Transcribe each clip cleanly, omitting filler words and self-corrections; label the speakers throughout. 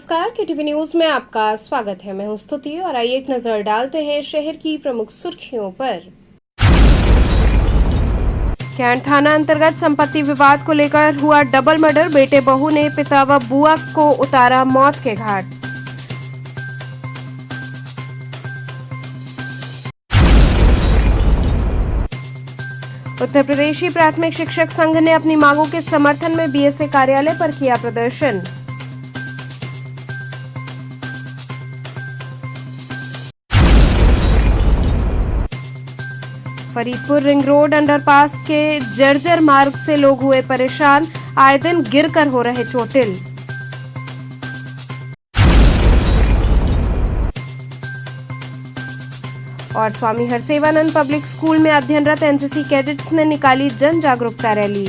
Speaker 1: नमस्कार, KTV news में आपका स्वागत है। मैं हूं स्तुति और आइए एक नजर डालते हैं शहर की प्रमुख सुर्खियों पर। कैंट थाना अंतर्गत संपत्ति विवाद को लेकर हुआ डबल मर्डर। बेटे बहू ने पिता व बुआ को उतारा मौत के घाट। उत्तर प्रदेशी प्राथमिक शिक्षक संघ ने अपनी मांगों के समर्थन में बीएसए कार्यालय पर किया प्रदर्शन। फरीदपुर रिंग रोड अंडरपास के जर्जर मार्ग से लोग हुए परेशान, आए दिन गिरकर हो रहे चोटिल। और स्वामी हरसेवानंद पब्लिक स्कूल में अध्ययनरत एनसीसी कैडेट्स ने निकाली जन जागरूकता रैली।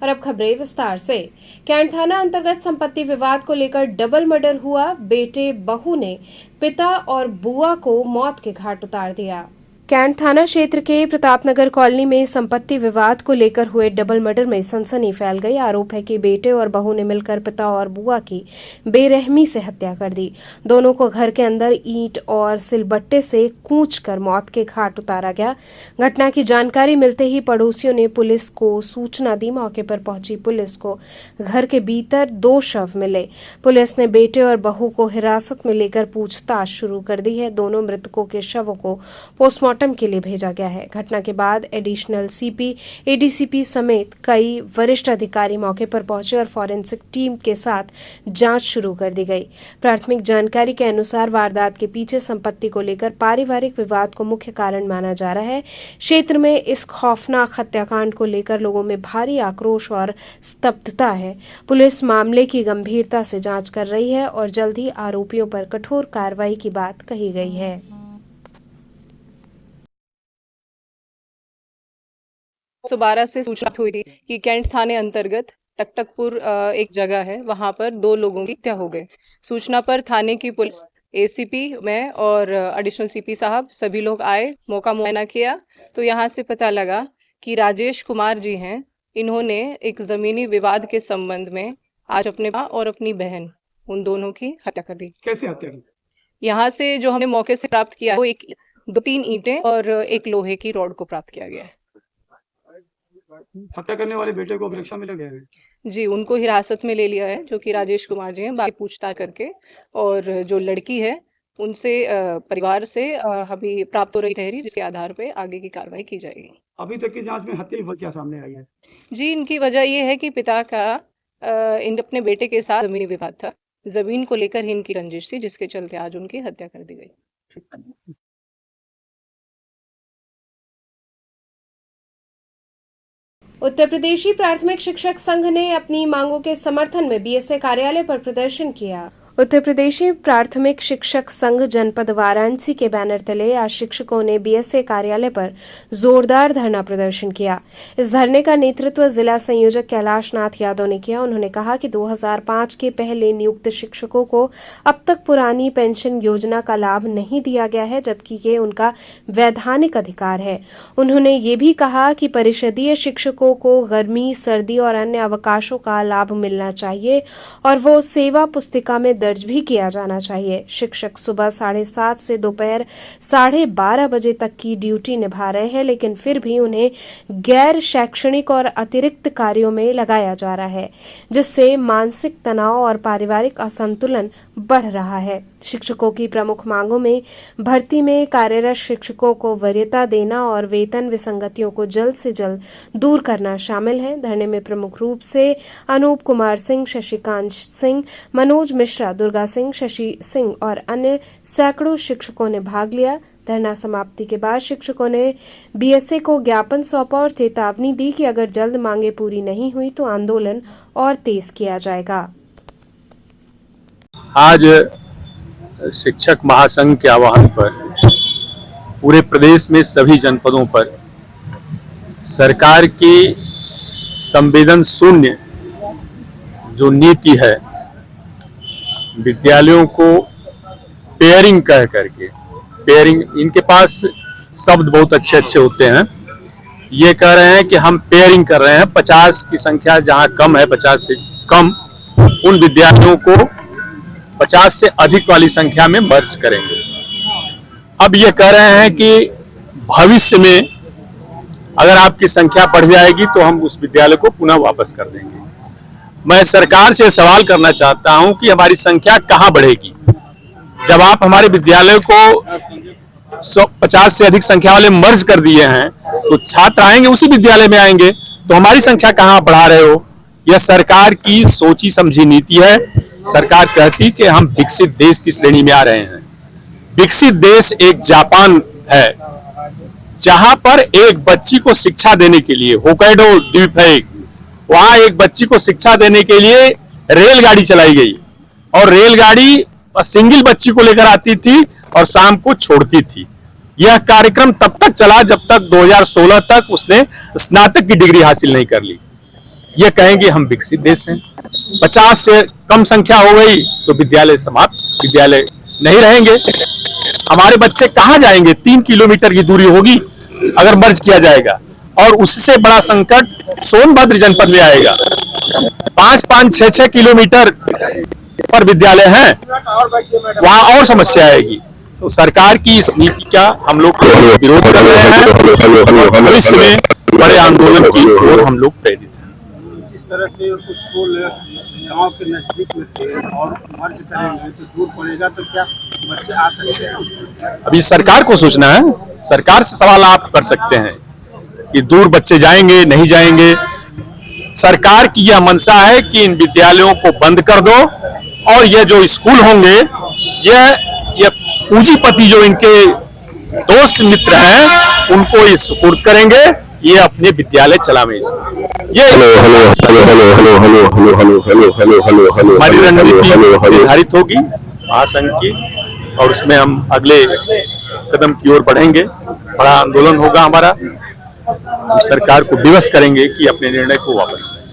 Speaker 1: और अब खबरें विस्तार से। कैंट थाना अंतर्गत संपत्ति विवाद को लेकर डबल मर्डर हुआ। बेटे बहू ने पिता और बुआ को मौत के घाट उतार दिया। कैंट थाना क्षेत्र के प्रतापनगर कॉलोनी में संपत्ति विवाद को लेकर हुए डबल मर्डर में सनसनी फैल गई। आरोप है कि बेटे और बहू ने मिलकर पिता और बुआ की बेरहमी से हत्या कर दी। दोनों को घर के अंदर ईंट और सिलबट्टे से कूचकर मौत के घाट उतारा गया। घटना की जानकारी मिलते ही पड़ोसियों ने पुलिस को सूचना दी। मौके पर पहुंची पुलिस को घर के भीतर 2 शव मिले। पुलिस ने बेटे और बहू को हिरासत में लेकर पूछताछ शुरू कर दी है। दोनों मृतकों के शवों को पोस्टमार्टम के लिए भेजा गया है। घटना के बाद एडिशनल सीपी, एडीसीपी समेत कई वरिष्ठ अधिकारी मौके पर पहुंचे और फॉरेंसिक टीम के साथ जांच शुरू कर दी गई। प्राथमिक जानकारी के अनुसार वारदात के पीछे संपत्ति को लेकर पारिवारिक विवाद को मुख्य कारण माना जा रहा है। क्षेत्र में इस खौफनाक हत्याकांड को लेकर लोगों में भारी आक्रोश और स्तब्धता है। पुलिस मामले की गंभीरता से जांच कर रही है और जल्द ही आरोपियों पर कठोर कार्रवाई की बात कही गई है।
Speaker 2: 112 से सूचना हुई थी कि कैंट थाने अंतर्गत टकटकपुर एक जगह है, वहां पर 2 लोगों की हत्या हो गई। सूचना पर थाने की पुलिस, एसीपी, मैं और एडिशनल सीपी साहब सभी लोग आए, मौका मुआयना किया तो यहाँ से पता लगा कि राजेश कुमार जी हैं। इन्होंने एक जमीनी विवाद के संबंध में आज अपने माँ और अपनी बहन, उन दोनों की हत्या कर दी।
Speaker 3: कैसे हत्या की?
Speaker 2: यहाँ से जो हमने मौके से प्राप्त किया वो 2-3 ईंटें और एक लोहे की रॉड को प्राप्त किया गया है।
Speaker 3: हत्या करने वाले बेटे को अभिरक्षा में लगे हैं
Speaker 2: जी, उनको हिरासत में ले लिया है, जो कि राजेश कुमार जी हैं। बाकी पूछताछ करके और जो लड़की है उनसे परिवार से अभी प्राप्त हो रही तहरीर, जिसके आधार पे आगे की कार्रवाई की जाएगी।
Speaker 3: अभी तक की जांच में हत्या की वजह क्या सामने आई है?
Speaker 2: जी, इनकी वजह ये है कि पिता का इन अपने बेटे के साथ जमीनी विवाद था। जमीन को लेकर ही इनकी रंजिश थी, जिसके चलते आज उनकी हत्या कर दी गई।
Speaker 1: उत्तर प्रदेशी प्राथमिक शिक्षक संघ ने अपनी मांगों के समर्थन में बीएसए कार्यालय पर प्रदर्शन किया। उत्तर प्रदेशी प्राथमिक शिक्षक संघ जनपद वाराणसी के बैनर तले आज शिक्षकों ने बीएसए कार्यालय पर जोरदार धरना प्रदर्शन किया। इस धरने का नेतृत्व जिला संयोजक कैलाश नाथ यादव ने किया। उन्होंने कहा कि 2005 के पहले नियुक्त शिक्षकों को अब तक पुरानी पेंशन योजना का लाभ नहीं दिया गया है, जबकि ये उनका वैधानिक अधिकार है। उन्होंने ये भी कहा कि परिषदीय शिक्षकों को गर्मी, सर्दी और अन्य अवकाशों का लाभ मिलना चाहिए और वो सेवा पुस्तिका में दर्ज भी किया जाना चाहिए। शिक्षक सुबह 7:30 से दोपहर 12:30 बजे तक की ड्यूटी निभा रहे हैं, लेकिन फिर भी उन्हें गैर शैक्षणिक और अतिरिक्त कार्यों में लगाया जा रहा है, जिससे मानसिक तनाव और पारिवारिक असंतुलन बढ़ रहा है। शिक्षकों की प्रमुख मांगों में भर्ती में कार्यरत शिक्षकों को वरीयता देना और वेतन विसंगतियों को जल्द से जल्द दूर करना शामिल है। धरने में प्रमुख रूप से अनूप कुमार सिंह, शशिकांत सिंह, मनोज मिश्रा, दुर्गा सिंह, शशि सिंह और अन्य सैकड़ों शिक्षकों ने भाग लिया। धरना समाप्ति के बाद शिक्षकों ने बीएसए को ज्ञापन सौंपा और चेतावनी दी कि अगर जल्द मांगे पूरी नहीं हुई तो आंदोलन और तेज किया जाएगा।
Speaker 4: आज शिक्षक महासंघ के आह्वान पर पूरे प्रदेश में सभी जनपदों पर सरकार की संवेदन शून्य जो नीति है, विद्यालयों को पेयरिंग कह करके, पेयरिंग, इनके पास शब्द बहुत अच्छे अच्छे होते हैं, ये कह रहे हैं कि हम पेयरिंग कर रहे हैं, 50 की संख्या जहां कम है, 50 से कम, उन विद्यालयों को 50 से अधिक वाली संख्या में मर्ज करेंगे। अब ये कह रहे हैं कि भविष्य में अगर आपकी संख्या बढ़ जाएगी तो हम उस विद्यालय को पुनः वापस कर देंगे। मैं सरकार से सवाल करना चाहता हूं कि हमारी संख्या कहां बढ़ेगी? जब आप हमारे विद्यालय को 50 से अधिक संख्या वाले मर्ज कर दिए हैं तो छात्र आएंगे उसी विद्यालय में आएंगे, तो हमारी संख्या कहां बढ़ा रहे हो? यह सरकार की सोची समझी नीति है। सरकार कहती कि हम विकसित देश की श्रेणी में आ रहे हैं। विकसित देश एक जापान है जहां पर एक बच्ची को शिक्षा देने के लिए, होकाइडो द्वीप है, वहां एक बच्ची को शिक्षा देने के लिए रेलगाड़ी चलाई गई और रेलगाड़ी सिंगल बच्ची को लेकर आती थी और शाम को छोड़ती थी। यह कार्यक्रम तब तक चला जब तक 2016 तक उसने स्नातक की डिग्री हासिल नहीं कर ली। यह कहेंगे हम विकसित देश हैं। 50 से कम संख्या हो गई तो विद्यालय समाप्त, विद्यालय नहीं रहेंगे। हमारे बच्चे कहां जाएंगे? 3 किलोमीटर की दूरी होगी अगर मर्ज किया जाएगा, और उससे बड़ा संकट सोनभद्र जनपद में आएगा। 5-5, 6-6 किलोमीटर पर विद्यालय है, वहां और समस्या आएगी। तो सरकार की इस नीति का हम लोग विरोध कर रहे हैं। भविष्य में बड़े आंदोलन की ओर हम लोग प्रेरित हैं।
Speaker 3: जिस तरह से कुछ स्कूल गांव के नजदीक में थे और मर्ज करेंगे तो दूर पड़ेगा, तो क्या बच्चे आ सकते हैं?
Speaker 4: अभी सरकार को सोचना है। सरकार से सवाल आप कर सकते हैं कि दूर बच्चे जाएंगे नहीं जाएंगे। सरकार की यह मंशा है कि इन विद्यालयों को बंद कर दो और ये जो स्कूल होंगे ये पूंजीपति जो इनके दोस्त मित्र हैं उनको ये सुपुर्द करेंगे, ये अपने विद्यालय चलावे इसमें। ये हमारी रणनीति निर्धारित होगी महासंघ की, और उसमें हम अगले कदम की ओर बढ़ेंगे। बड़ा आंदोलन होगा हमारा। हम सरकार को विवश करेंगे कि अपने निर्णय को वापस लें।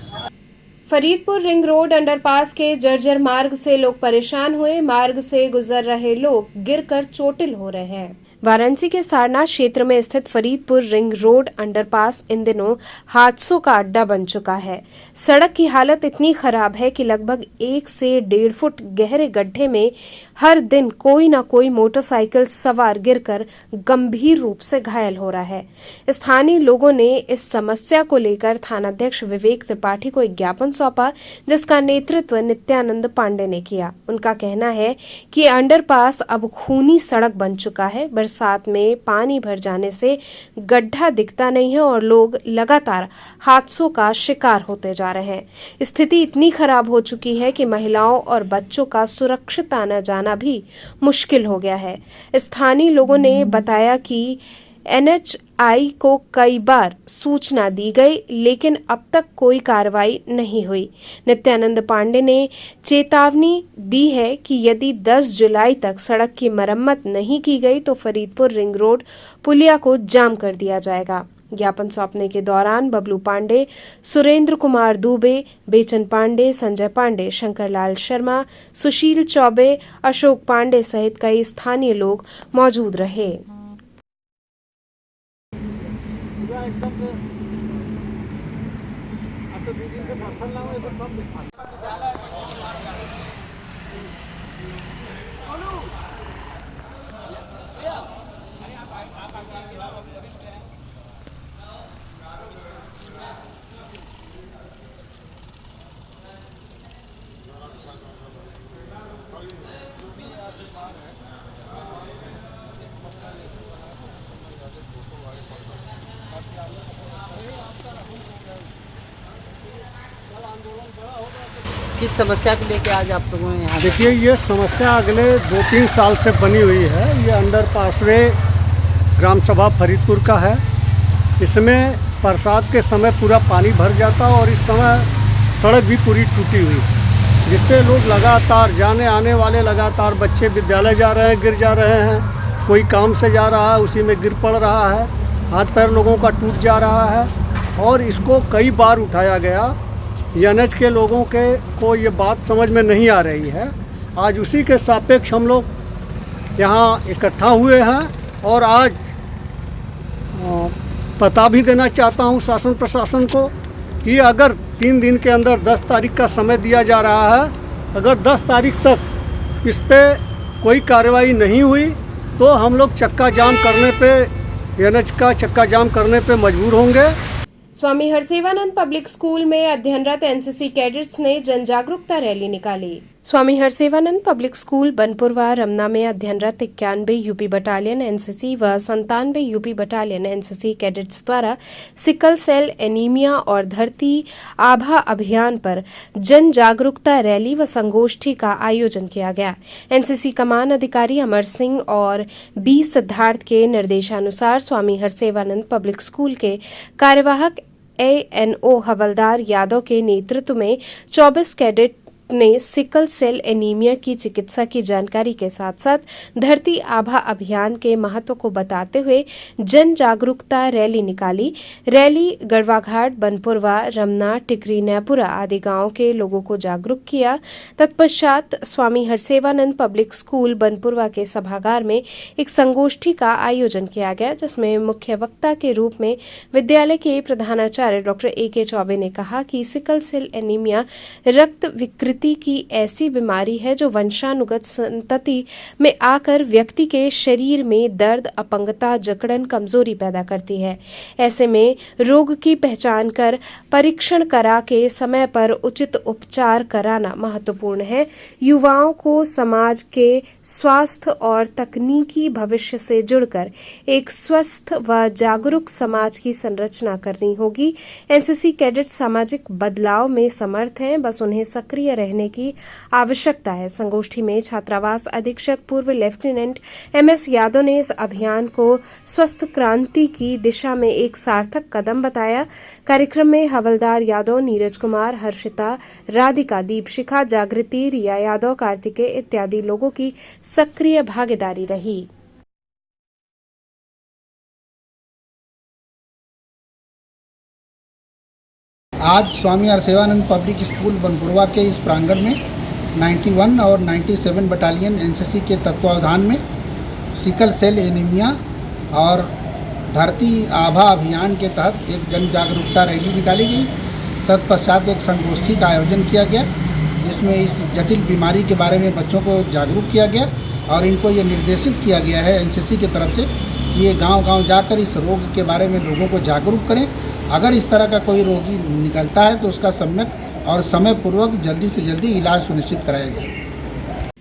Speaker 1: फरीदपुर रिंग रोड अंडरपास के जर्जर मार्ग से लोग परेशान हुए। मार्ग से गुजर रहे लोग गिरकर चोटिल हो रहे हैं। वाराणसी के सारनाथ क्षेत्र में स्थित फरीदपुर रिंग रोड अंडरपास इन दिनों हादसों का अड्डा बन चुका है। सड़क की हालत इतनी खराब है कि लगभग 1 से 1.5 फुट गहरे गड्ढे में हर दिन कोई न कोई मोटरसाइकिल सवार गिरकर गंभीर रूप से घायल हो रहा है। स्थानीय लोगों ने इस समस्या को लेकर थानाध्यक्ष विवेक त्रिपाठी को एक ज्ञापन सौंपा, जिसका नेतृत्व नित्यानंद पांडे ने किया। उनका कहना है कि अंडरपास अब खूनी सड़क बन चुका है। बरसात में पानी भर जाने से गड्ढा दिखता नहीं है और लोग लगातार हादसों का शिकार होते जा रहे हैं। स्थिति इतनी खराब हो चुकी है कि महिलाओं और बच्चों का सुरक्षित आना जाना भी मुश्किल हो गया है। स्थानीय लोगों ने बताया कि NHI को कई बार सूचना दी गई, लेकिन अब तक कोई कार्रवाई नहीं हुई। नित्यानंद पांडे ने चेतावनी दी है कि यदि 10 जुलाई तक सड़क की मरम्मत नहीं की गई तो फरीदपुर रिंग रोड पुलिया को जाम कर दिया जाएगा। ज्ञापन सौंपने के दौरान बबलू पांडे, सुरेंद्र कुमार दुबे, बेचन पांडे, संजय पांडे, शंकरलाल शर्मा, सुशील चौबे, अशोक पांडे सहित कई स्थानीय लोग मौजूद रहे।
Speaker 5: किस समस्या को लेकर आज आप लोगों ने यहाँ?
Speaker 6: देखिए, ये समस्या अगले 2-3 साल से बनी हुई है। ये अंडरपासवे ग्राम सभा फरीदपुर का है। इसमें बरसात के समय पूरा पानी भर जाता और इस समय सड़क भी पूरी टूटी हुई है, जिससे लोग लगातार जाने आने वाले लगातार बच्चे विद्यालय जा रहे हैं, गिर जा रहे हैं। कोई काम से जा रहा है, उसी में गिर पड़ रहा है। हाथ पैर लोगों का टूट जा रहा है और इसको कई बार उठाया गया। NH के लोगों को ये बात समझ में नहीं आ रही है। आज उसी के सापेक्ष हम लोग यहाँ इकट्ठा हुए हैं और आज बता भी देना चाहता हूँ शासन प्रशासन को कि अगर 3 दिन के अंदर 10 तारीख का समय दिया जा रहा है, अगर 10 तारीख तक इस पे कोई कार्रवाई नहीं हुई तो हम लोग चक्का जाम करने पे एनएच का चक्का जाम करने पे मजबूर होंगे।
Speaker 1: स्वामी हरसेवानंद पब्लिक स्कूल में अध्ययनरत एनसीसी कैडेट्स ने जन जागरूकता रैली निकाली। स्वामी हरसेवानंद पब्लिक स्कूल बनपुरवा रमना में अध्ययनरत 91 यूपी बटालियन एनसीसी व 97 यूपी बटालियन एनसीसी कैडेट्स द्वारा सिकल सेल एनीमिया और धरती आभा अभियान पर जन जागरूकता रैली व संगोष्ठी का आयोजन किया गया। एनसीसी कमान अधिकारी अमर सिंह और बी सिद्धार्थ के निर्देशानुसार स्वामी हरसेवानंद पब्लिक स्कूल के कार्यवाहक ANO हवलदार यादव के नेतृत्व में 24 कैडेट ने सिकल सेल एनीमिया की चिकित्सा की जानकारी के साथ साथ धरती आभा अभियान के महत्व को बताते हुए जन जागरूकता रैली निकाली। रैली गढ़वाघाट, बनपुरवा, रमना, टिकरी, नैपुरा आदि गांव के लोगों को जागरूक किया। तत्पश्चात स्वामी हरसेवानंद पब्लिक स्कूल बनपुरवा के सभागार में एक संगोष्ठी का आयोजन किया गया, जिसमें मुख्य वक्ता के रूप में विद्यालय के प्रधानाचार्य डॉक्टर AK चौबे ने कहा कि सिकल सेल एनीमिया रक्त विकृति की ऐसी बीमारी है जो वंशानुगत संतति में आकर व्यक्ति के शरीर में दर्द, अपंगता, जकड़न, कमजोरी पैदा करती है। ऐसे में रोग की पहचान कर परीक्षण करा के समय पर उचित उपचार कराना महत्वपूर्ण है। युवाओं को समाज के स्वास्थ्य और तकनीकी भविष्य से जुड़कर एक स्वस्थ व जागरूक समाज की संरचना करनी होगी। एनसीसी कैडेट सामाजिक बदलाव में समर्थ हैं, बस उन्हें सक्रिय रहने की आवश्यकता है। संगोष्ठी में छात्रावास अधीक्षक पूर्व लेफ्टिनेंट MS यादव ने इस अभियान को स्वस्थ क्रांति की दिशा में एक सार्थक कदम बताया। कार्यक्रम में हवलदार यादव, नीरज कुमार, हर्षिता, राधिका, दीपशिखा, जागृति, रिया यादव, कार्तिकेय इत्यादि लोगों की सक्रिय भागीदारी रही।
Speaker 7: आज स्वामी हरसेवानंद पब्लिक स्कूल बनपुरवा के इस प्रांगण में 91 और 97 बटालियन एनसीसी के तत्वावधान में सिकल सेल एनीमिया और धरती आभा अभियान के तहत एक जन जागरूकता रैली निकाली गई। तत्पश्चात एक संगोष्ठी का आयोजन किया गया, जिसमें इस जटिल बीमारी के बारे में बच्चों को जागरूक किया गया और इनको ये निर्देशित किया गया है एनसीसी की तरफ से कि ये गांव-गांव जाकर इस रोग के बारे में लोगों को जागरूक करें। अगर इस तरह का कोई रोगी निकलता है तो उसका सम्यक और समय पूर्वक जल्दी से जल्दी इलाज सुनिश्चित कराया जाए।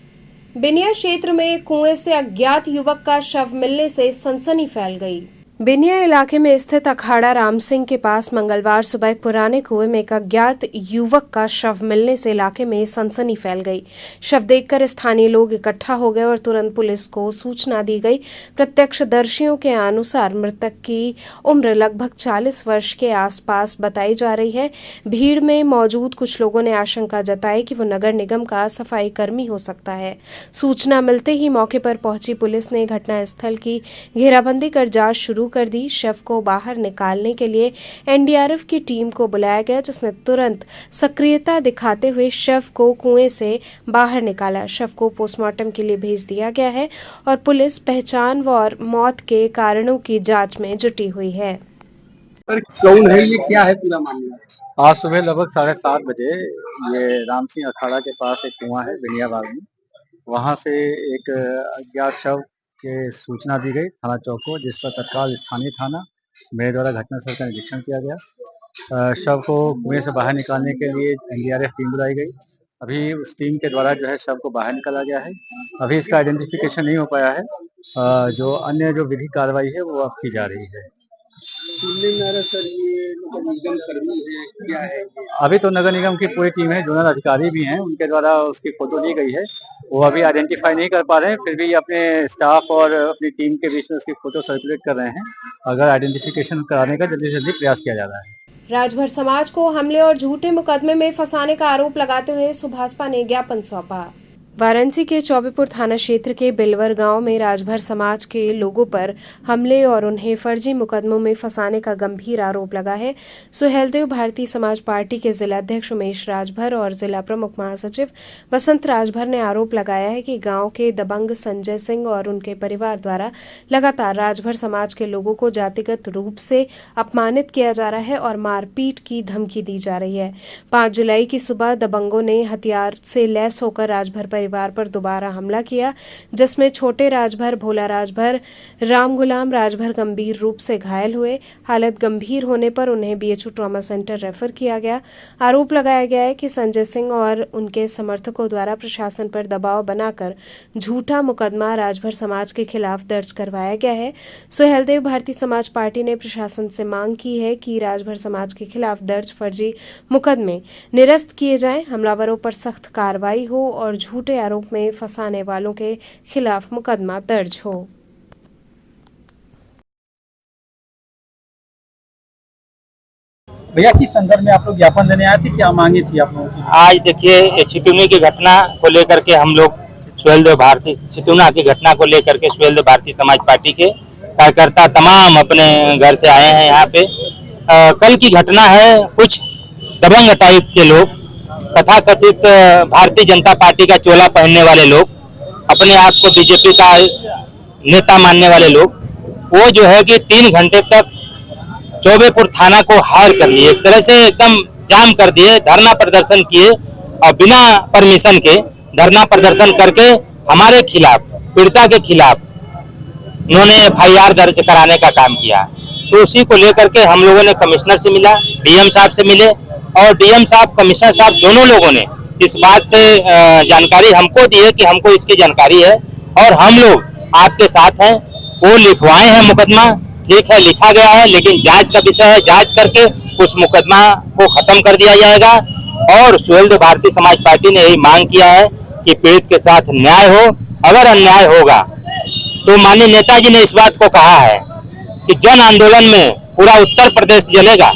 Speaker 1: बेनिया क्षेत्र में कुएं से अज्ञात युवक का शव मिलने से सनसनी फैल गई। बेनिया इलाके में स्थित अखाड़ा राम सिंह के पास मंगलवार सुबह एक पुराने कुएं में एक अज्ञात युवक का शव मिलने से इलाके में सनसनी फैल गई। शव देखकर स्थानीय लोग इकट्ठा हो गए और तुरंत पुलिस को सूचना दी गई। प्रत्यक्षदर्शियों के अनुसार मृतक की उम्र लगभग 40 वर्ष के आसपास बताई जा रही है। भीड़ में मौजूद कुछ लोगों ने आशंका जताई कि वो नगर निगम का सफाई कर्मी हो सकता है। सूचना मिलते ही मौके पर पहुंची पुलिस ने घटनास्थल की घेराबंदी कर जांच शुरू कर दी। शव को बाहर निकालने के लिए एनडीआरएफ की टीम को बुलाया गया, जिसने तुरंत सक्रियता दिखाते हुए शव को कुएं से बाहर निकाला। शव को पोस्टमार्टम के लिए भेज दिया गया है और पुलिस पहचान और मौत के कारणों की जांच में जुटी हुई है।
Speaker 3: कौन है ये, क्या है पूरा मामला?
Speaker 8: आज सुबह लगभग 7:30 बजे ये राम सिंह अखाड़ा के पास एक कुआं है बेनियाबाग में, वहां से एक अज्ञात शव के सूचना दी गई थाना चौक को, जिस पर तत्काल स्थानीय थाना मेरे द्वारा घटनास्थल का निरीक्षण किया गया। शव को कुएं से बाहर निकालने के लिए एनडीआरएफ टीम बुलाई गई। अभी उस टीम के द्वारा जो है शव को बाहर निकाला गया है। अभी इसका आइडेंटिफिकेशन नहीं हो पाया है। जो अन्य जो विधि कार्रवाई है वो अब की जा रही है।
Speaker 3: सर ये निगम कर्मी है, क्या है ये?
Speaker 8: अभी तो नगर निगम की पूरी टीम है, जोनल अधिकारी भी हैं, उनके द्वारा उसकी फोटो ली गई है। वो अभी आइडेंटिफाई नहीं कर पा रहे हैं, फिर भी अपने स्टाफ और अपनी टीम के बीच में उसकी फोटो सर्कुलेट कर रहे हैं। अगर आइडेंटिफिकेशन कराने का जल्दी से जल्दी प्रयास किया जा रहा है।
Speaker 1: राजभर समाज को हमले और झूठे मुकदमे में फंसाने का आरोप लगाते हुए सुभाषपा ने ज्ञापन सौंपा। वाराणसी के चौबेपुर थाना क्षेत्र के बिलवर गांव में राजभर समाज के लोगों पर हमले और उन्हें फर्जी मुकदमों में फंसाने का गंभीर आरोप लगा है। सुहेलदेव भारतीय समाज पार्टी के जिलाध्यक्ष उमेश राजभर और जिला प्रमुख महासचिव बसंत राजभर ने आरोप लगाया है कि गांव के दबंग संजय सिंह और उनके परिवार द्वारा लगातार राजभर समाज के लोगों को जातिगत रूप से अपमानित किया जा रहा है और मारपीट की धमकी दी जा रही है। 5 जुलाई की सुबह दबंगों ने हथियार से लैस होकर राजभर परिवार पर दोबारा हमला किया, जिसमें छोटे राजभर, भोला राजभर, राम गुलाम राजभर गंभीर रूप से घायल हुए। हालत गंभीर होने पर उन्हें बीएचयू ट्रॉमा सेंटर रेफर किया गया। आरोप लगाया गया है कि संजय सिंह और उनके समर्थकों द्वारा प्रशासन पर दबाव बनाकर झूठा मुकदमा राजभर समाज के खिलाफ दर्ज करवाया गया है। सुहेलदेव भारतीय समाज पार्टी ने प्रशासन से मांग की है कि राजभर समाज के खिलाफ दर्ज फर्जी मुकदमे निरस्त किए जाएं, हमलावरों पर सख्त कार्रवाई हो और झूठे आरोप में फंसाने वालों के खिलाफ मुकदमा दर्ज हो।
Speaker 9: भैया, किस संदर्भ में आप लोग ज्ञापन देने आए थे, क्या मांगे थी आप लोगों की?
Speaker 10: आज देखिए, छितुनी की घटना को लेकर के हम लोग छितुना की घटना को लेकर के सुहेलदेव भारतीय समाज पार्टी के कार्यकर्ता तमाम अपने घर से आए हैं यहाँ पे। कल की घटना है, कुछ दबंग टाइप के लोग, तथाकथित भारतीय जनता पार्टी का चोला पहनने वाले लोग, अपने आप को बीजेपी का नेता मानने वाले लोग, वो जो है कि 3 घंटे तक चौबेपुर थाना को हायर कर लिए, एक तरह से एकदम जाम कर दिए, धरना प्रदर्शन किए और बिना परमिशन के धरना प्रदर्शन करके हमारे खिलाफ, पीड़िता के खिलाफ उन्होंने FIR दर्ज कराने का काम किया। तो उसी को लेकर के हम लोगों ने कमिश्नर से मिला, DM साहब से मिले और DM साहब, कमिश्नर साहब, दोनों लोगों ने इस बात से जानकारी हमको दी है कि हमको इसकी जानकारी है और हम लोग आपके साथ हैं। वो लिखवाए हैं मुकदमा, ठीक है, लिखा गया है, लेकिन जांच का विषय है, जांच करके उस मुकदमा को खत्म कर दिया जाएगा। और सुहेलदेव भारतीय समाज पार्टी ने यही मांग किया है कि पीड़ित के साथ न्याय हो। अगर अन्याय होगा तो माननीय नेताजी ने इस बात को कहा है कि जन आंदोलन में पूरा उत्तर प्रदेश जलेगा।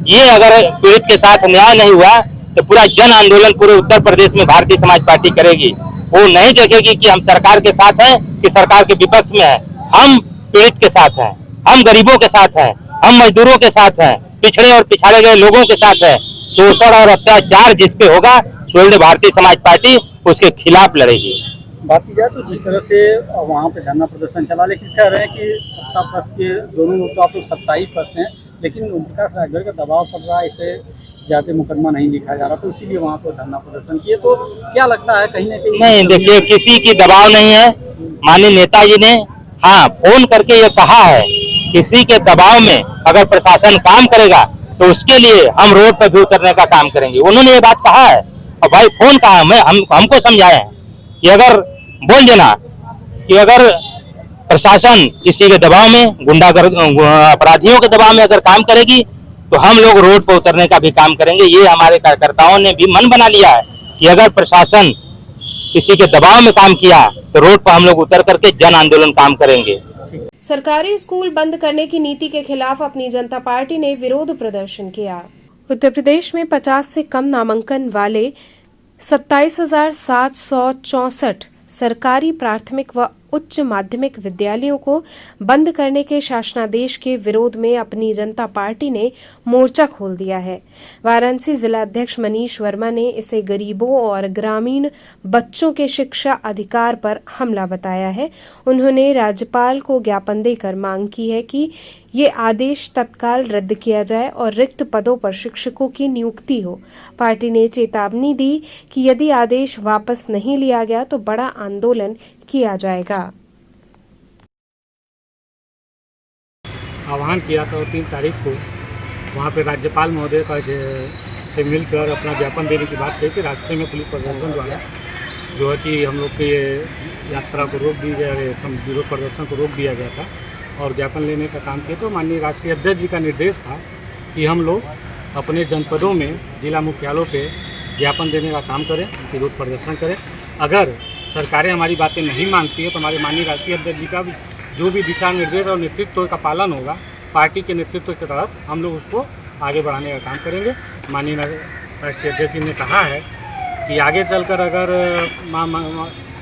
Speaker 10: ये अगर पीड़ित के साथ न्याय नहीं हुआ तो पूरा जन आंदोलन पूरे उत्तर प्रदेश में भारतीय समाज पार्टी करेगी। वो नहीं देखेगी कि हम सरकार के साथ हैं कि सरकार के विपक्ष में है। हम पीड़ित के साथ हैं, हम गरीबों के साथ हैं, हम मजदूरों के साथ हैं, पिछड़े और पिछाड़े गए लोगों के साथ हैं। शोषण और अत्याचार जिस पे होगा, सुहेलदेव भारतीय समाज पार्टी उसके खिलाफ लड़ेगी।
Speaker 9: बात की जाए तो जिस तरह से वहाँ पे धरना प्रदर्शन चला, लेकिन कह रहे हैं कि सत्ता पक्ष के दोनों लोग, तो आप लोग सत्ताई पक्ष हैं, लेकिन उनका राजभर का दबाव पड़ रहा है, इसे जाते मुकदमा नहीं लिखा जा रहा, तो इसीलिए वहाँ पर धरना प्रदर्शन किए। तो क्या लगता है कहीं ना कहीं?
Speaker 10: नहीं, देखिए, किसी की दबाव नहीं है। माननीय नेताजी ने हाँ फोन करके ये कहा है, किसी के दबाव में अगर प्रशासन काम करेगा तो उसके लिए हम रोड पर भी उतरने का काम करेंगे। उन्होंने ये बात कहा है और भाई फोन कहा हमको समझाए हैं कि अगर बोल देना कि अगर प्रशासन किसी के दबाव में, गुंडागर्द अपराधियों के दबाव में अगर काम करेगी तो हम लोग रोड पर उतरने का भी काम करेंगे। ये हमारे कार्यकर्ताओं ने भी मन बना लिया है कि अगर प्रशासन किसी के दबाव में काम किया तो रोड पर हम लोग उतर करके जन आंदोलन काम करेंगे।
Speaker 1: सरकारी स्कूल बंद करने की नीति के खिलाफ अपनी जनता पार्टी ने विरोध प्रदर्शन किया। उत्तर प्रदेश में 50 से कम नामांकन वाले 27,764 सरकारी प्राथमिक व उच्च माध्यमिक विद्यालयों को बंद करने के शासनादेश के विरोध में अपनी जनता पार्टी ने मोर्चा खोल दिया है। वाराणसी जिला अध्यक्ष मनीष वर्मा ने इसे गरीबों और ग्रामीण बच्चों के शिक्षा अधिकार पर हमला बताया है। उन्होंने राज्यपाल को ज्ञापन देकर मांग की है कि ये आदेश तत्काल रद्द किया जाए और रिक्त पदों पर शिक्षकों की नियुक्ति हो। पार्टी ने चेतावनी दी कि यदि आदेश वापस नहीं लिया गया तो बड़ा आंदोलन किया जाएगा।
Speaker 9: आह्वान किया था 3 तारीख को, वहाँ पे राज्यपाल महोदय का से मिलकर अपना ज्ञापन देने की बात कही थी। रास्ते में पुलिस प्रशासन द्वारा जो है कि हम लोग की यात्रा को रोक दी गया, विरोध प्रदर्शन को रोक दिया गया था और ज्ञापन लेने का काम किया। तो माननीय राष्ट्रीय अध्यक्ष जी का निर्देश था कि हम लोग अपने जनपदों में, जिला मुख्यालयों पे ज्ञापन देने का काम करें, विरोध प्रदर्शन करें। अगर सरकारें हमारी बातें नहीं मानती है तो हमारे माननीय राष्ट्रीय अध्यक्ष जी का जो भी दिशा निर्देश और नेतृत्व का पालन होगा, पार्टी के नेतृत्व के तहत हम लोग उसको आगे बढ़ाने का काम करेंगे। माननीय राष्ट्रीय अध्यक्ष जी ने कहा है कि आगे चलकर अगर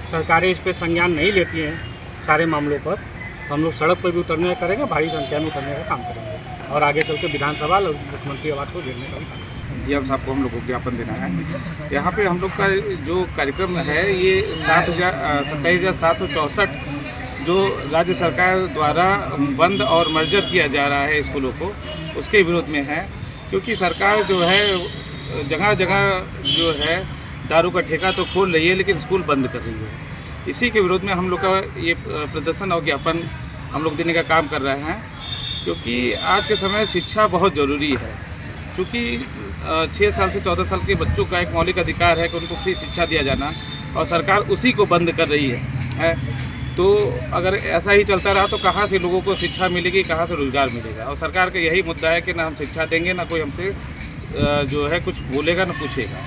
Speaker 9: सरकारें इस पर संज्ञान नहीं लेती हैं सारे मामलों पर, तो हम लोग सड़क पर भी उतरने करेंगे, भारी संख्या में उतरने का काम करेंगे और आगे चल के विधानसभा और मुख्यमंत्री आवास को घेरने का भी काम करेंगे।
Speaker 11: डीएम साहब को हम लोग को ज्ञापन देना है। यहाँ पे हम लोग का जो कार्यक्रम है ये 27,764 जो राज्य सरकार द्वारा बंद और मर्जर किया जा रहा है स्कूलों को, उसके विरोध में है। क्योंकि सरकार जो है जगह जगह जो है दारू का ठेका तो खोल रही है लेकिन स्कूल बंद कर रही है। इसी के विरोध में हम लोग का ये प्रदर्शन और ज्ञापन हम लोग देने का काम कर रहे हैं। क्योंकि आज के समय शिक्षा बहुत ज़रूरी है। चूँकि 6 साल से 14 साल के बच्चों का एक मौलिक अधिकार है कि उनको फ्री शिक्षा दिया जाना, और सरकार उसी को बंद कर रही है। तो अगर ऐसा ही चलता रहा तो कहाँ से लोगों को शिक्षा मिलेगी, कहाँ से रोज़गार मिलेगा। और सरकार का यही मुद्दा है कि ना हम शिक्षा देंगे, ना कोई हमसे जो है कुछ बोलेगा ना पूछेगा।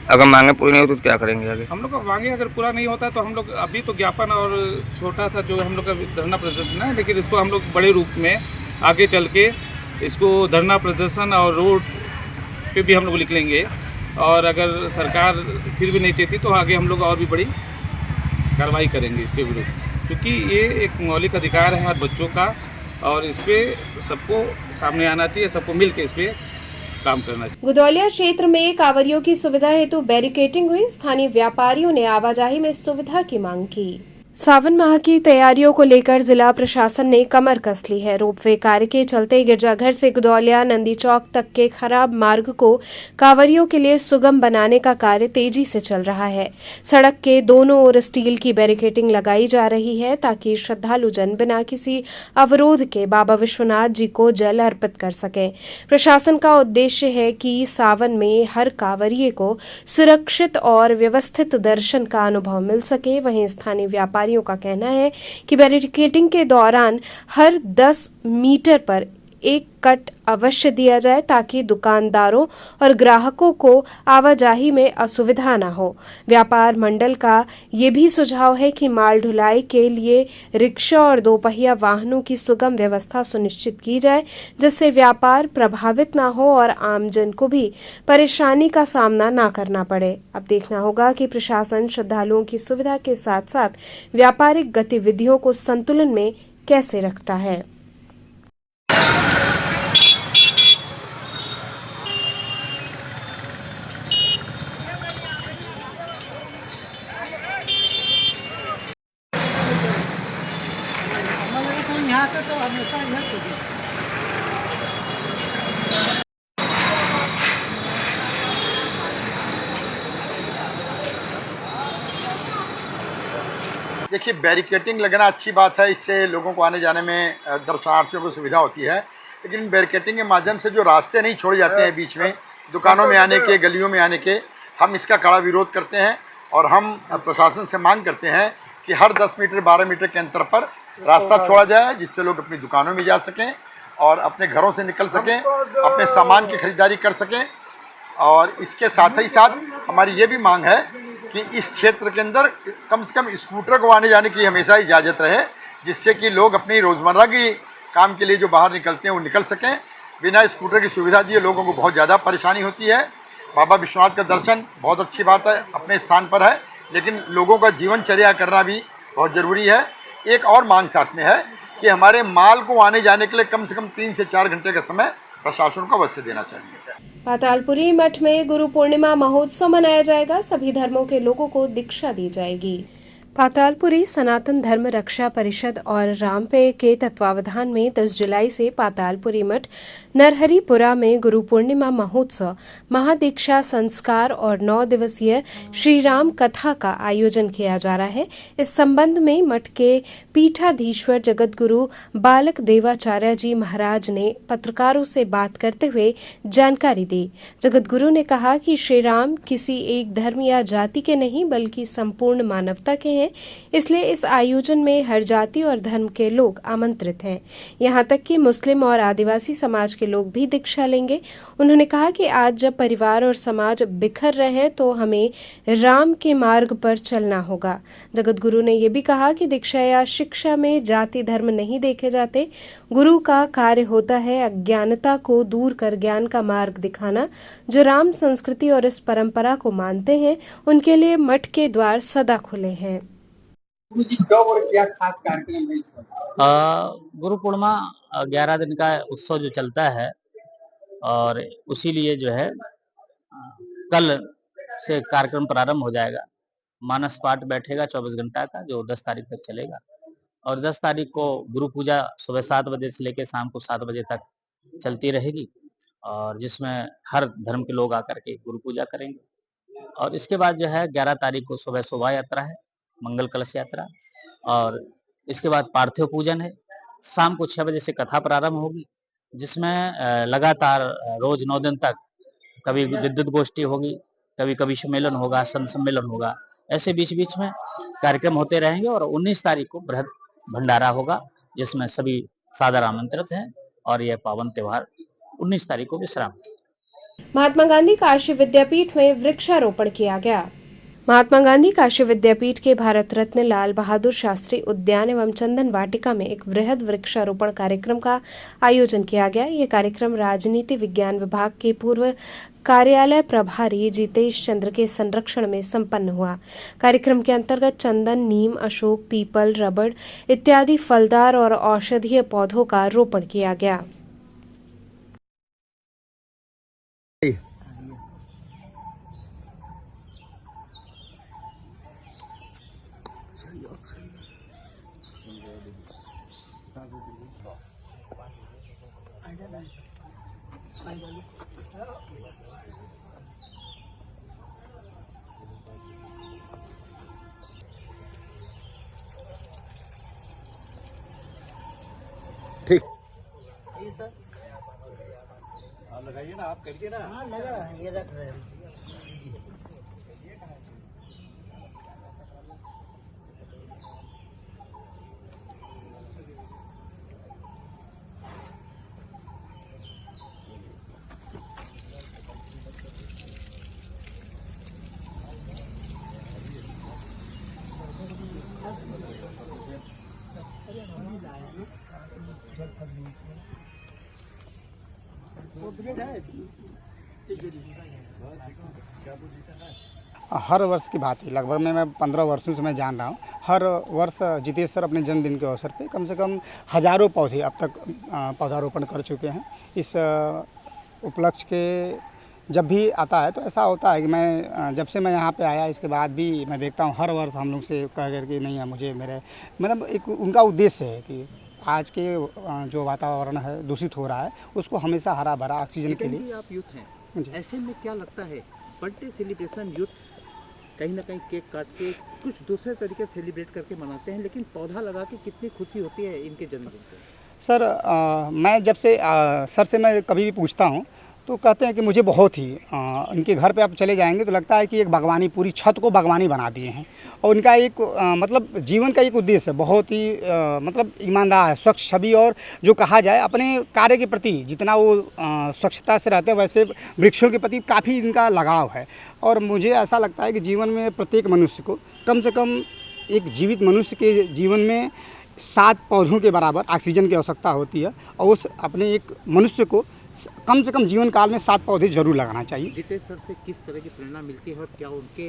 Speaker 10: अगर मांगे पूरी नहीं हो तो क्या करेंगे आगे?
Speaker 11: हम लोग का मांगे अगर पूरा नहीं होता तो हम लोग अभी तो ज्ञापन और छोटा सा जो हम लोग का धरना प्रदर्शन है, लेकिन इसको हम लोग बड़े रूप में आगे चल के इसको धरना प्रदर्शन और रोड पे भी हम लोग निकलेंगे। और अगर सरकार फिर भी नहीं चाहती तो आगे हम लोग और भी बड़ी कार्रवाई करेंगे इसके विरुद्ध। क्योंकि ये एक मौलिक अधिकार है हर बच्चों का, और इस पर सबको सामने आना चाहिए, सबको मिल के इस पर काम करना चाहिए।
Speaker 1: गुदौलिया क्षेत्र में कांवरियों की सुविधा हेतु बैरिकेडिंग हुई। स्थानीय व्यापारियों ने आवाजाही में सुविधा की मांग की। सावन माह की तैयारियों को लेकर जिला प्रशासन ने कमर कस ली है। रोपवे कार्य के चलते गिरजाघर से गुदौलिया नंदी चौक तक के खराब मार्ग को कांवरियों के लिए सुगम बनाने का कार्य तेजी से चल रहा है। सड़क के दोनों ओर स्टील की बैरिकेडिंग लगाई जा रही है ताकि श्रद्धालु जन बिना किसी अवरोध के बाबा विश्वनाथ जी को जल अर्पित कर सकें। प्रशासन का उद्देश्य है कि सावन में हर कांवरिये को सुरक्षित और व्यवस्थित दर्शन का अनुभव मिल सके। वहीं स्थानीय व्यापारी का कहना है कि बैरिकेडिंग के दौरान हर 10 मीटर पर एक कट अवश्य दिया जाए ताकि दुकानदारों और ग्राहकों को आवाजाही में असुविधा न हो। व्यापार मंडल का ये भी सुझाव है कि माल ढुलाई के लिए रिक्शा और दोपहिया वाहनों की सुगम व्यवस्था सुनिश्चित की जाए, जिससे व्यापार प्रभावित न हो और आमजन को भी परेशानी का सामना न करना पड़े। अब देखना होगा कि प्रशासन श्रद्धालुओं की सुविधा के साथ साथ व्यापारिक गतिविधियों को संतुलन में कैसे रखता है।
Speaker 5: यहाँ से तो हमेशा इधर से
Speaker 12: देखिए, बैरिकेडिंग लगना अच्छी बात है। इससे लोगों को आने जाने में, दर्शनार्थियों को सुविधा होती है। लेकिन बैरिकेडिंग के माध्यम से जो रास्ते नहीं छोड़े जाते हैं बीच में, दुकानों में आने के, गलियों में आने के, हम इसका कड़ा विरोध करते हैं। और हम प्रशासन से मांग करते हैं कि हर 10 मीटर 12 मीटर के अंतर पर रास्ता छोड़ा जाए, जिससे लोग अपनी दुकानों में जा सकें और अपने घरों से निकल सकें, अपने सामान की खरीदारी कर सकें। और इसके साथ ही साथ हमारी ये भी मांग है कि इस क्षेत्र के अंदर कम से कम स्कूटर को आने जाने की हमेशा इजाज़त रहे, जिससे कि लोग अपनी रोज़मर्रा की काम के लिए जो बाहर निकलते हैं वो निकल सकें। बिना स्कूटर की सुविधा दिए लोगों को बहुत ज़्यादा परेशानी होती है। बाबा विश्वनाथ का दर्शन बहुत अच्छी बात है, अपने स्थान पर है, लेकिन लोगों का जीवनचर्या करना भी बहुत ज़रूरी है। एक और मांग साथ में है कि हमारे माल को आने जाने के लिए कम से कम 3 से 4 घंटे का समय प्रशासन को अवश्य देना चाहिए।
Speaker 1: पातालपुरी मठ में गुरु पूर्णिमा महोत्सव मनाया जाएगा। सभी धर्मों के लोगों को दीक्षा दी जाएगी। पातालपुरी सनातन धर्म रक्षा परिषद और रामपे के तत्वावधान में 10 जुलाई से पातालपुरी मठ नरहरिपुरा में गुरु पूर्णिमा महोत्सव, महादीक्षा संस्कार और 9 दिवसीय श्री राम कथा का आयोजन किया जा रहा है। इस संबंध में मठ के पीठाधीश्वर जगतगुरु बालक देवाचार्य जी महाराज ने पत्रकारों से बात करते हुए जानकारी दी। जगतगुरु ने कहा कि श्री राम किसी एक धर्म या जाति के नहीं बल्कि संपूर्ण मानवता के हैं। है, इसलिए इस आयोजन में हर जाति और धर्म के लोग आमंत्रित हैं। यहाँ तक कि मुस्लिम और आदिवासी समाज के लोग भी दीक्षा लेंगे। उन्होंने कहा कि आज जब परिवार और समाज बिखर रहे हैं तो हमें राम के मार्ग पर चलना होगा। जगत गुरु ने यह भी कहा कि दीक्षा या शिक्षा में जाति धर्म नहीं देखे जाते। गुरु का कार्य होता है अज्ञानता को दूर कर ज्ञान का मार्ग दिखाना। जो राम संस्कृति और इस परंपरा को मानते हैं उनके लिए मठ के द्वार सदा खुले हैं।
Speaker 8: क्या खास कार्यक्रम है?
Speaker 10: गुरु पूर्णिमा 11 दिन का उत्सव जो चलता है और उसी लिए जो है कल से कार्यक्रम प्रारंभ हो जाएगा। मानस पाठ बैठेगा 24 घंटा का, जो 10 तारीख तक चलेगा और 10 तारीख को गुरु पूजा सुबह 7 बजे से लेकर शाम को 7 बजे तक चलती रहेगी और जिसमें हर धर्म के लोग आकर के गुरु पूजा करेंगे। और इसके बाद जो है 11 तारीख को सुबह शोभा यात्रा है, मंगल कलश यात्रा, और इसके बाद पार्थिव पूजन है। शाम को 6 बजे से कथा प्रारंभ होगी, जिसमें लगातार रोज 9 दिन तक कभी विद्युत गोष्ठी होगी, कभी कभी सम्मेलन होगा, संत सम्मेलन होगा। ऐसे बीच बीच में कार्यक्रम होते रहेंगे और 19 तारीख को बृहद भंडारा होगा, जिसमें सभी सादर आमंत्रित हैं और यह पावन त्योहार 19 तारीख को विश्राम।
Speaker 1: महात्मा गांधी काशी विद्यापीठ में वृक्षारोपण किया गया। महात्मा गांधी काशी विद्यापीठ के भारत रत्न लाल बहादुर शास्त्री उद्यान एवं चंदन वाटिका में एक वृहद वृक्षारोपण कार्यक्रम का आयोजन किया गया। ये कार्यक्रम राजनीति विज्ञान विभाग के पूर्व कार्यालय प्रभारी जितेश चंद्र के संरक्षण में संपन्न हुआ। कार्यक्रम के अंतर्गत चंदन, नीम, अशोक, पीपल, रबड़ इत्यादि फलदार और औषधीय पौधों का रोपण किया गया।
Speaker 3: ठीक
Speaker 8: लगाइए ना, आप करिए ना।
Speaker 5: हाँ लगा है, ये रख रहे हैं।
Speaker 6: हर वर्ष की बात है, लगभग मैं 15 वर्षों से मैं जान रहा हूँ। हर वर्ष जितेश सर अपने जन्मदिन के अवसर पे कम से कम हज़ारों पौधे अब तक पौधारोपण कर चुके हैं। इस उपलक्ष्य के जब भी आता है तो ऐसा होता है कि मैं जब से मैं यहाँ पे आया इसके बाद भी मैं देखता हूँ हर वर्ष हम लोग से कह करके नहीं है, मुझे मेरे मतलब एक उनका उद्देश्य है कि आज के जो वातावरण है दूषित हो रहा है उसको हमेशा हरा भरा ऑक्सीजन के लिए।
Speaker 13: आप यूथ हैं, ऐसे में क्या लगता है बर्थडे सेलिब्रेशन यूथ कहीं ना कहीं केक काट के कुछ दूसरे तरीके से सेलिब्रेट करके मनाते हैं, लेकिन पौधा लगा के कितनी खुशी होती है इनके जन्मदिन पे?
Speaker 6: सर मैं जब से सर से मैं कभी भी पूछता हूँ तो कहते हैं कि मुझे बहुत ही उनके घर पे आप चले जाएंगे तो लगता है कि एक बागवानी, पूरी छत को बागवानी बना दिए हैं। और उनका एक मतलब जीवन का एक उद्देश्य है, बहुत ही मतलब ईमानदार है, स्वच्छ छवि, और जो कहा जाए अपने कार्य के प्रति जितना वो स्वच्छता से रहते हैं वैसे वृक्षों के प्रति काफ़ी इनका लगाव है। और मुझे ऐसा लगता है कि जीवन में प्रत्येक मनुष्य को कम से कम एक जीवित मनुष्य के जीवन में 7 पौधों के बराबर ऑक्सीजन की आवश्यकता होती है और उस अपने एक मनुष्य को कम से कम जीवन काल में 7 पौधे जरूर लगाना चाहिए।
Speaker 13: जितेश सर से किस तरह की प्रेरणा मिलती है और क्या उनके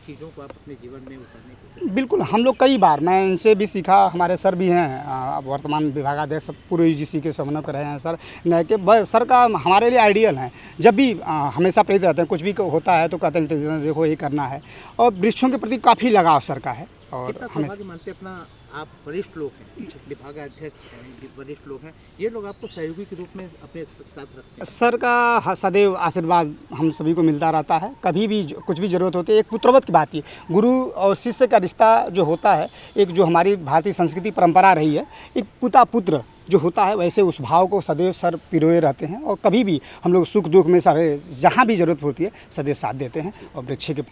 Speaker 13: चीज़ों को आप अपने जीवन में उतारने की?
Speaker 6: बिल्कुल, हम लोग कई बार, मैं इनसे भी सीखा, हमारे सर भी हैं वर्तमान विभागाध्यक्ष पूर्व UGC के समन्वयक रहे हैं सर नए के। सर का हमारे लिए आइडियल हैं, जब भी हमेशा प्रेरित रहते हैं, कुछ भी होता है तो कहते हैं देखो ये करना है, और वृक्षों के प्रति काफ़ी लगाव सर का है। और
Speaker 13: हमें मानते अपना आप वरिष्ठ लोग हैं, विभागाध्यक्ष हैं, वरिष्ठ लोग हैं, ये लोग आपको सहयोगी के रूप में अपने साथ रखते हैं? सर
Speaker 6: का सदैव आशीर्वाद हम सभी को मिलता रहता है, कभी भी कुछ भी ज़रूरत होती है। एक पुत्रवत की बात है, गुरु और शिष्य का रिश्ता जो होता है, एक जो हमारी भारतीय संस्कृति परंपरा रही है, एक पिता पुत्र जो होता है, वैसे उस भाव को सदैव सर पिरोए रहते हैं। और कभी भी हम लोग सुख दुख में सारे जहाँ भी ज़रूरत होती है सदैव साथ देते हैं। और वृक्ष के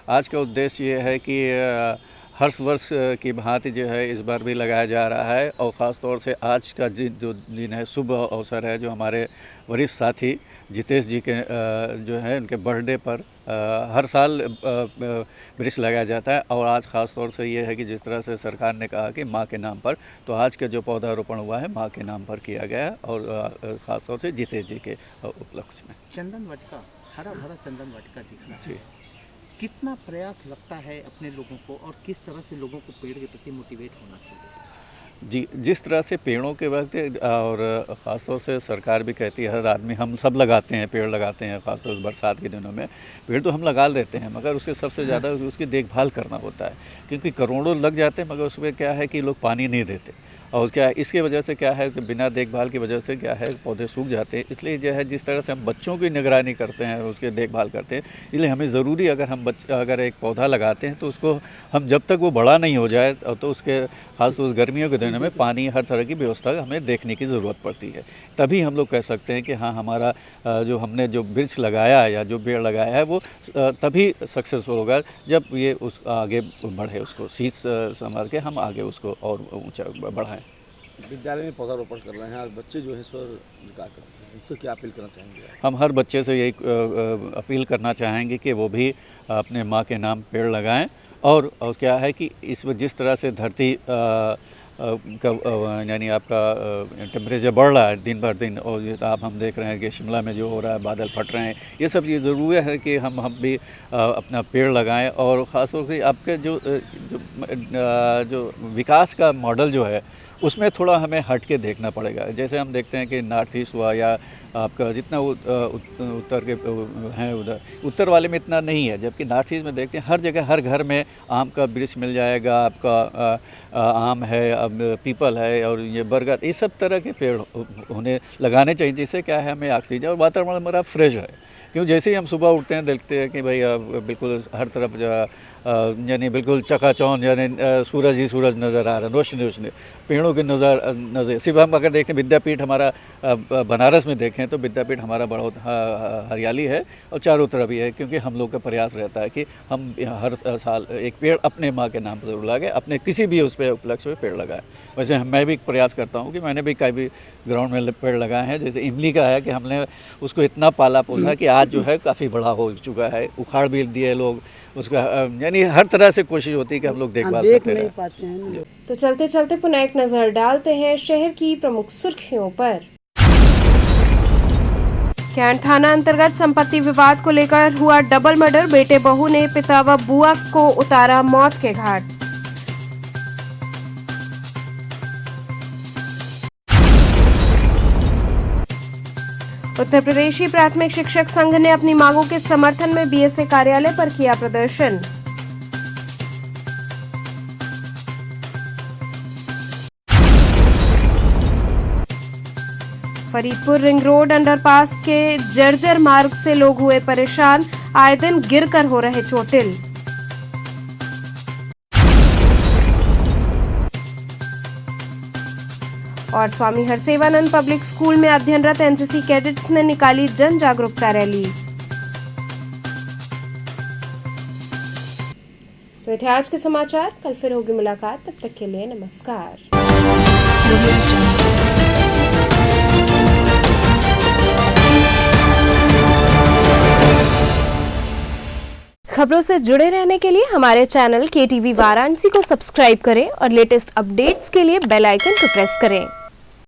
Speaker 14: आज का उद्देश्य ये है कि
Speaker 8: हर वर्ष की भांति जो है इस बार भी लगाया जा रहा है। और ख़ास तौर से आज का जो दिन है, शुभ अवसर है, जो हमारे वरिष्ठ साथी जितेश जी के जो है उनके बर्थडे पर हर साल वृक्ष लगाया जाता है। और आज ख़ास तौर से ये है कि जिस तरह से सरकार ने कहा कि माँ के नाम पर, तो आज का जो पौधारोपण हुआ है माँ के नाम पर किया गया है, और ख़ास तौर से जितेश जी के उपलक्ष्य में।
Speaker 13: चंदन वाटिका, हरा भरा चंदन वाटिका दिखना
Speaker 8: जी,
Speaker 13: कितना प्रयास लगता है अपने लोगों को, और किस तरह से लोगों को पेड़ के प्रति मोटिवेट होना चाहिए?
Speaker 8: जी, जिस तरह से पेड़ों के वक्त, और ख़ास तौर से सरकार भी कहती है, हर आदमी, हम सब लगाते हैं, पेड़ लगाते हैं, ख़ास तौर से बरसात के दिनों में पेड़ तो हम लगा देते हैं, मगर उससे सबसे ज़्यादा उसकी देखभाल करना होता है, क्योंकि करोड़ों लग जाते हैं, मगर उसमें क्या है कि लोग पानी नहीं देते, और क्या इसकी वजह से क्या है कि बिना देखभाल की वजह से क्या है पौधे सूख जाते हैं। इसलिए जो है जिस तरह से हम बच्चों की निगरानी करते हैं, उसकी देखभाल करते हैं, इसलिए हमें ज़रूरी, अगर एक पौधा लगाते हैं तो उसको हम जब तक वो बड़ा नहीं हो जाए, तो उसके खासतौर से गर्मियों के दिनों में पानी, हर तरह की व्यवस्था हमें देखने की ज़रूरत पड़ती है। तभी हम लोग कह सकते हैं कि हाँ, हमारा जो हमने जो वृक्ष लगाया है या जो पेड़ लगाया है वो तभी सक्सेसफुल होगा जब ये उस आगे बढ़े, उसको शीश संभाल के हम आगे उसको और ऊँचा बढ़ाएँ।
Speaker 3: विद्यालय में पौधारोपण कर रहे हैं, आज बच्चे जो है इस पर क्या करते हैं, उनसे क्या अपील करना चाहेंगे?
Speaker 8: हम हर बच्चे से यही अपील करना चाहेंगे कि वो भी अपने माँ के नाम पेड़ लगाएं, और क्या है कि इसमें जिस तरह से धरती यानी आपका टेम्परेचर बढ़ रहा है दिन भर दिन, और ये आप हम देख रहे हैं कि शिमला में जो हो रहा है, बादल फट रहे हैं, ये सब चीज़ ज़रूरी है कि हम भी अपना पेड़ लगाएं। और ख़ासतौर से आपके जो विकास का मॉडल जो है उसमें थोड़ा हमें हट के देखना पड़ेगा। जैसे हम देखते हैं कि नॉर्थ ईस्ट हुआ या आपका जितना उत्तर के हैं, उधर उत्तर वाले में इतना नहीं है, जबकि नॉर्थ ईस्ट में देखते हैं हर जगह, हर घर में आम का वृक्ष मिल जाएगा आपका। आम है, अब पीपल है, और ये बरगद, ये सब तरह के पेड़ उन्हें लगाने चाहिए, जिससे क्या है हमें ऑक्सीजन और वातावरण हमारा फ्रेश है। क्यों, जैसे ही हम सुबह उठते हैं देखते हैं कि भाई बिल्कुल हर तरफ यानी बिल्कुल चकाचौंध, यानी सूरज ही सूरज नज़र आ रहा है, रोशनी पेड़ों के नज़र। सिर्फ हम अगर देखें विद्यापीठ हमारा बनारस में देखें तो विद्यापीठ हमारा बहुत हरियाली है और चारों तरफ ही है, क्योंकि हम लोग का प्रयास रहता है कि हम हर साल एक पेड़ अपने माँ के नाम पर जरूर लगाएं, अपने किसी भी उस पर उपलक्ष्य पे पेड़ लगाएं। वैसे मैं भी प्रयास करता हूँ कि मैंने भी कई भी ग्राउंड में पेड़ लगाए हैं, जैसे इमली का है कि हमने उसको इतना पाला पोसा कि आज जो है काफ़ी बड़ा हो चुका है, उखाड़ भी दिए लोग उसका, यानी हर तरह से कोशिश होती है कि हम लोग देखभाल करते रहें।
Speaker 1: तो चलते चलते पुनः एक नजर डालते हैं शहर की प्रमुख सुर्खियों पर। कैंट थाना अंतर्गत संपत्ति विवाद को लेकर हुआ डबल मर्डर, बेटे बहू ने पिता व बुआ को उतारा मौत के घाट। उत्तर प्रदेशी प्राथमिक शिक्षक संघ ने अपनी मांगों के समर्थन में बीएसए कार्यालय पर किया प्रदर्शन। फरीदपुर रिंग रोड अंडरपास के जर्जर मार्ग से लोग हुए परेशान, आए दिन गिरकर हो रहे चोटिल। और स्वामी हरसेवानंद पब्लिक स्कूल में अध्ययनरत एनसीसी कैडेट्स ने निकाली जन जागरूकता रैली। तो थे आज के समाचार, कल फिर होगी मुलाकात, तब तक के लिए नमस्कार। खबरों से जुड़े रहने के लिए हमारे चैनल KTV वाराणसी को सब्सक्राइब करें और लेटेस्ट अपडेट्स के लिए बेल आइकन को प्रेस करें।